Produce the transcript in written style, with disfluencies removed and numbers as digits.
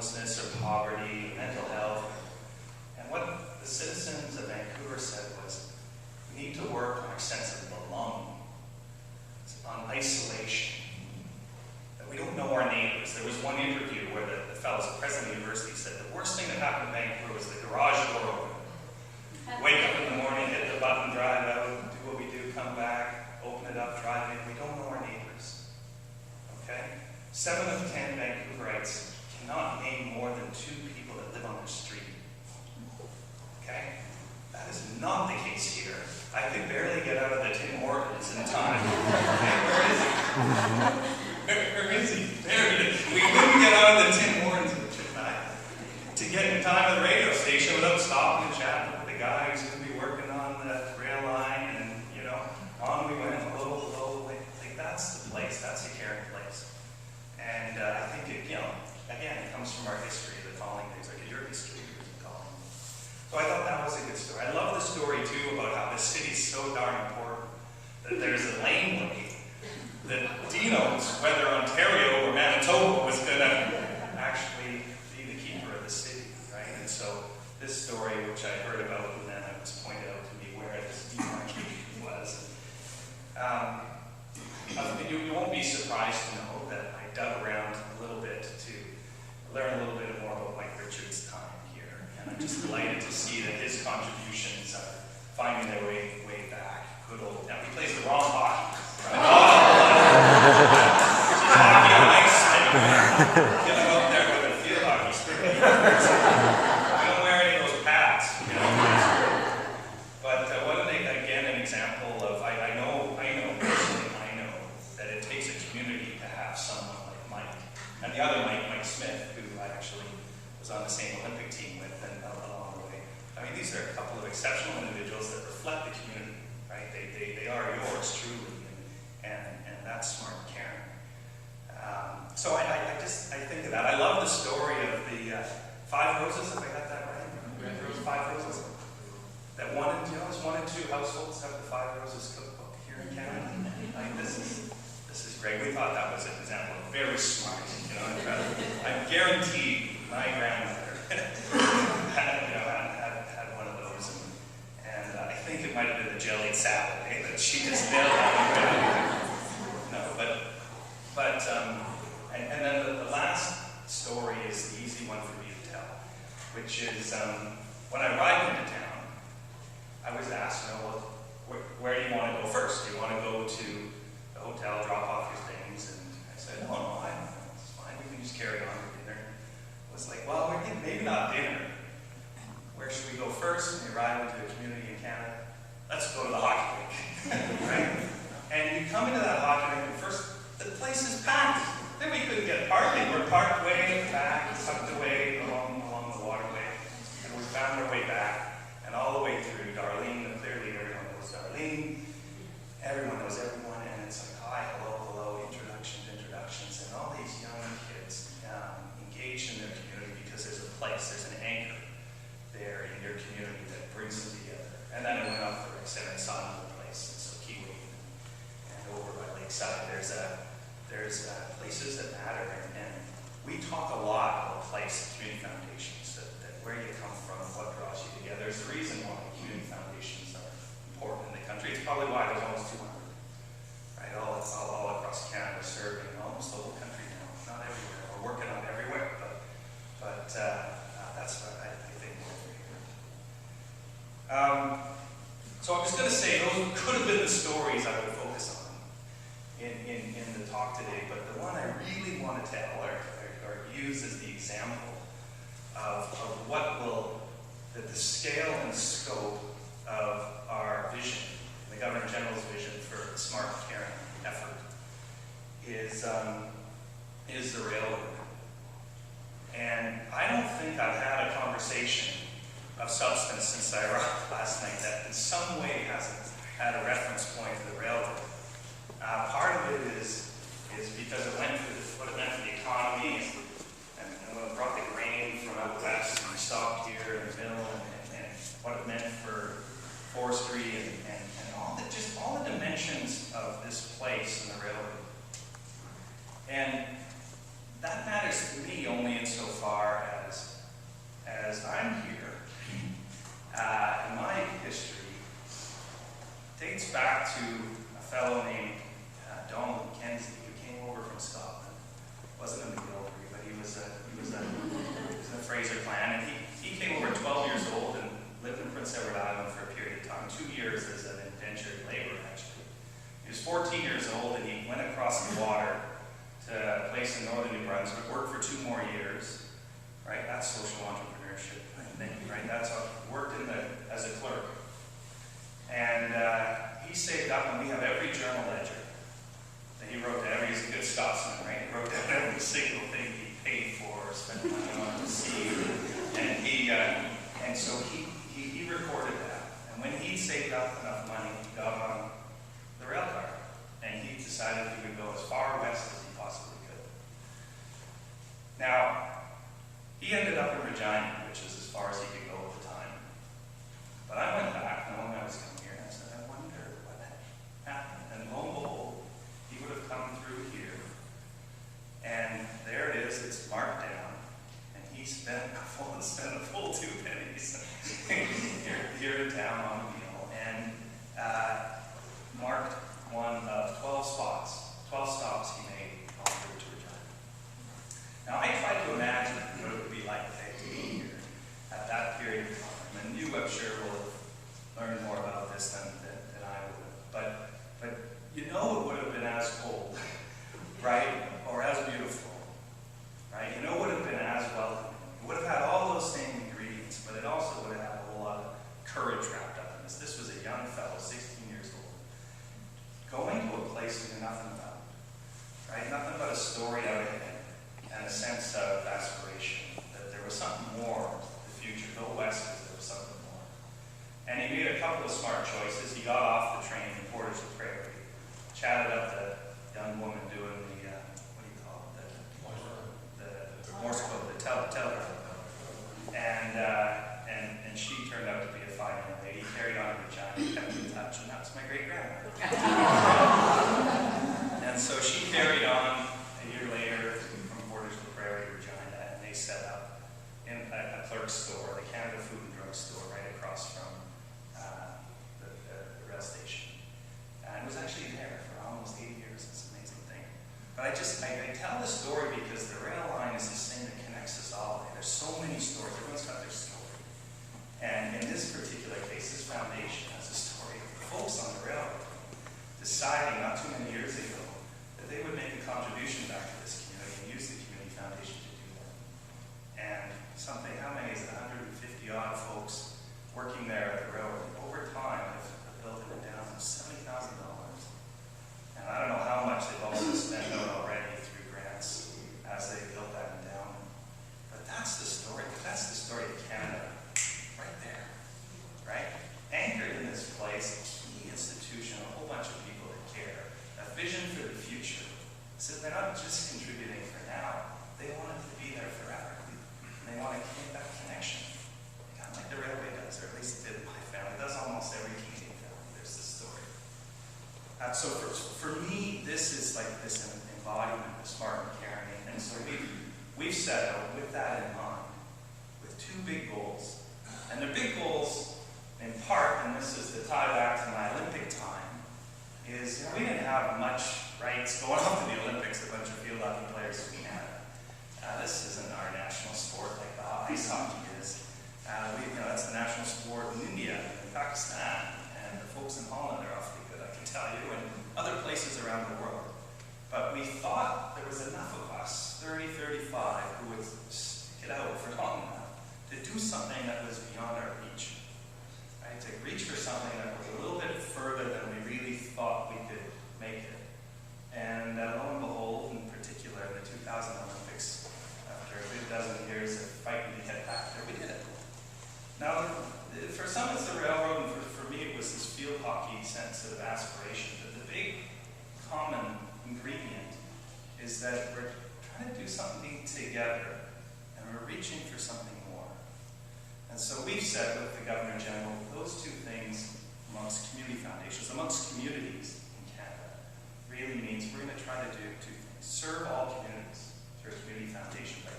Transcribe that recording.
homelessness or poverty, mental health. And what the citizens of Vancouver said was, we need to work on our sense of belonging, on isolation, that we don't know our neighbors. There was one interview where the fellow, the president of the university, said the worst thing that happened in Vancouver was the garage door open. Wake up in the morning, hit the button, drive out, do what we do, come back, open it up, drive in. We don't know our neighbors. Okay? 7 of 10 Vancouverites cannot name more than 2 people that live on their street. Okay? That is not the case here. I could barely get out of the Tim Hortons in time. Okay, where is he? Where is he? There he is. We couldn't get out of the Tim Hortons to get in time at the radio station without stopping and chatting with the guy who's going to be working on the rail line, and on we went, low, like that's the place, that's a caring place. And I think it, again, it comes from our history, the calling things, like your history, the calling. So I thought that was a good story. I love the story too about how this city's so darn important that there's a laneway that denotes whether Ontario or Manitoba was going to actually be the keeper of the city, right? And so this story, which I heard about, and then it was pointed out to me where this demarcation was. You won't be surprised to know that I dug around a little bit to learn a little bit more about Mike Richards' time here, and I'm just delighted to see that his contributions are finding their way back. Good old. Now he plays the wrong hockey. Hockey on ice. Get him out there with a field hockey stick. I don't wear any of those pads. But again, an example of I know that it takes a community to have someone like Mike, and the other Mike Smith, who I actually was on the same Olympic team with, and along the way. I mean, these are a couple of exceptional individuals that reflect the community, right? They are yours truly, and that's smart caring. So I think of that. I love the story of the 5 roses. If I got that right, there was 5 roses. That 1 and 2 households have the 5 roses cookbook here in Canada. Like this is great. We thought that was an example of very smart. I guarantee my grandmother had one of those, and I think it might have been the jellied salad that she just nailed on. No, and then the last story is the easy one for me to tell, which is when I arrived into town, I was asked, where do you want to go first? Do you want to go to the hotel, drop off your things? And I said, no, it's fine. We can just carry on with dinner. It was like, well, we're thinking maybe not dinner. Where should we go first? When we arrive into a community in Canada, let's go to the hockey rink, right? And you come into that hockey rink, and first, the place is packed. Then we couldn't get parking. We're parked way back, tucked away along the waterway, and we found our way back, and all the way through Darlene. Clearly, everyone knows Darlene. Everyone knows everyone, and it's like, hi, hello, introductions, and all these young kids engage in their community because there's a place, there's an anchor there in your community that brings them together. And then I went up there, I said I saw another place, and so Kiwi, and over by Lakeside, there's places that matter, and we talk a lot about place, community foundations, that where you come from, what draws you together. There's a reason why community foundations are important in the country. It's probably why there's almost 200, right? All across Canada, serving almost the whole country now. Not everywhere. We're working on everywhere, but that's what I think we're here. So I'm just going to say those could have been the stories I would focus on in the talk today, but the one I really want to tell or use as the example of the scale and scope of our vision, the Governor General's vision for smart caring effort, is the railroad. And I don't think I've had a conversation of substance since I arrived last night that in some way hasn't had a reference point to the railroad. Part of it is because it went for what it meant for the economy, and when it brought the grain from out west, and we stopped here in the middle, and what it meant for forestry and all the dimensions of this place and the railroad. And that matters to me only insofar for 2 more years, right? That's social entrepreneurship, I think, right? That's worked as a clerk. And he saved up, and we have every journal ledger that he wrote down. He's a good Scotsman, right? He wrote down every single thing he paid for, or spent money on, received. And so he recorded that. And when he saved up enough money, he got on the rail car. And he decided he would go as far west as he possibly could. Now, he ended up in Regina, which is as far as he could go at the time. But I went back knowing I was coming here, and I said, I wonder what happened. And lo and behold, he would have come through here. And there it is, it's marked down. And he spent a full 2 pennies here in town on the meal. And marked one of 12 stops he made on the route to Regina. Now, I tried to imagine what it would be like to be here at that period of time. And you, I'm sure, will have learned more about this than I would have. But you know it would have been as cold, right? Or as beautiful, right? You know it would have been as welcoming. It would have had all those same ingredients, but it also would have had a whole lot of courage wrapped up in this. This was a young fellow, 16 years old, going to a place he knew nothing about, right? Nothing but a story out ahead and a sense of aspiration, that there was something more to the future. Go west because there was something more. And he made a couple of smart choices. He got off the train in Portage la Prairie, chatted up the young woman doing the, what do you call it, the Morse code, the telegraph. And she turned out to be a fine young lady. Carried on to Regina, kept in touch, and that was my great-grandmother. And so she carried on a year later from Portage la Prairie to Regina, and they set up in a clerk's store, the Canada Food and Drug Store, right across from the rail station. And it was actually there for almost 8 years. It's an amazing thing. But I tell the story because the rail line is this thing that connects us all. There's so many stories. Everyone's got their story. And in this particular case, this foundation has a story of the folks on the railroad deciding not too many years ago that they would make a contribution back to this community and use the community foundation to do that. And something, how many is it, 150 odd folks working there at the railroad over time have built it down to $70,000. And I don't know how much they've also spent out already through grants as they built that endowment. But that's the story. That's the story of Canada. Right there, right? Anchored in this place, a key institution, a whole bunch of people that care, a vision for the future. So they're not just contributing for now, they want it to be there forever. And they want to keep that connection. Kind of like the railway does, or at least it did in my family. It does almost every Canadian family. There's this story. So for me, this is like this embodiment of smart and caring. And so we've set out with that in mind, with 2 big goals. And the big goals, in part, and this is the tie back to my Olympic time, is we didn't have much rights going off to the Olympics, a bunch of field hockey players from Canada. This isn't our national sport like the ice hockey is. That's the national sport in India and Pakistan, and the folks in Holland are awfully good, I can tell you, and other places around the world. But we thought there was enough of us, 30, 35, who would stick it out for long enough to do something that was beyond our reach, right? To reach for something that was a little bit further than we really thought we could make it. And lo and behold, in particular, in the 2000 Olympics, after a good dozen years of fighting to get back there, we did it. Now, for some it's the railroad, and for me it was this field hockey sense of aspiration. But the big common ingredient is that we're trying to do something together, and we're reaching for something more. And so we've said with the Governor General, those 2 things amongst community foundations, amongst communities in Canada, really means we're going to try to do 2 things. Serve all communities through a community foundation by